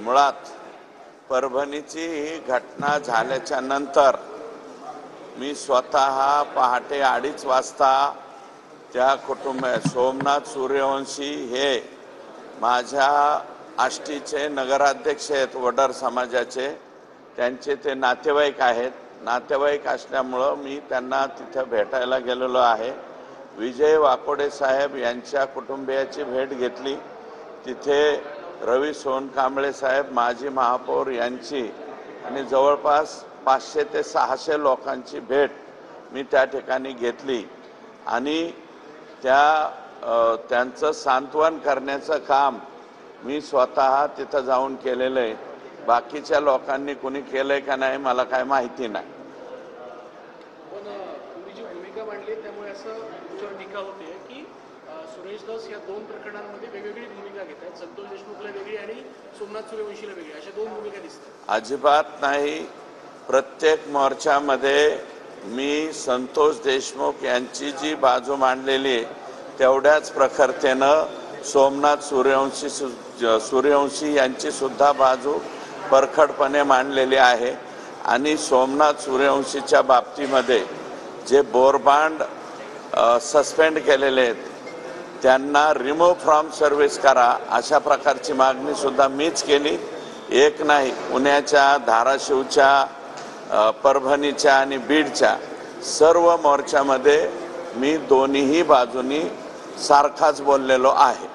मुळात परभणीची ही घटना झाल्याच्या नंतर मी स्वतः पहाटे 2:30 वाजता त्या सोमनाथ सूर्यवंशी हे माझ्या आष्टीचे नगराध्यक्ष आहेत, वडर समाजाचे, त्यांचे ते नातेवाईक आहेत. नातेवाईक असल्यामुळं मी त्यांना तिथं भेटायला गेलेलो आहे. विजय वाकोडे साहेब यांच्या कुटुंबियाची भेट घेतली. तिथे रवी सोनकांबळे साहेब माजी महापौर यांची आणि जवळपास 500 ते 600 लोकांची भेट मी त्या ठिकाणी घेतली आणि त्यांचं सांत्वन करण्याचं काम मी स्वतः तिथं जाऊन केलेलं आहे. बाकीच्या लोकांनी कुणी केलंय का नाही मला काय माहिती नाही. पण तुम्ही जी भूमिका मांडली त्यामुळे असं तुमच्यावर टीका होते की सुरेश धस या 2 प्रकरणांमध्ये वेगवेगळी भूमिका घेत आहेत. संतोष देशमुखला वेगळी आणि सोमनाथ सूर्यवंशीला वेगळी, अशा 2 भूमिका दिसतात. अजिबात नाही. प्रत्येक मोर्चामध्ये मी संतोष देशमुख यांची जी बाजू मांडलेली तेवढ्याच प्रखरतेनं सोमनाथ सूर्यवंशी यांची सुद्धा बाजू परखडपणे मांडलेली आहे. आणि सोमनाथ सूर्यवंशीच्या बाबतीमध्ये जे बोरबांड सस्पेंड केलेले आहेत त्यांना रिमूव्ह फ्रॉम सर्व्हिस करा अशा प्रकारची मागणी सुद्धा मीच केली. एक नाही, पुण्याच्या, धाराशिवच्या, परभणीच्या आणि बीडच्या सर्व मोर्चामध्ये मी दोन्हीही बाजूनी सारखाच बोललेलो आहे.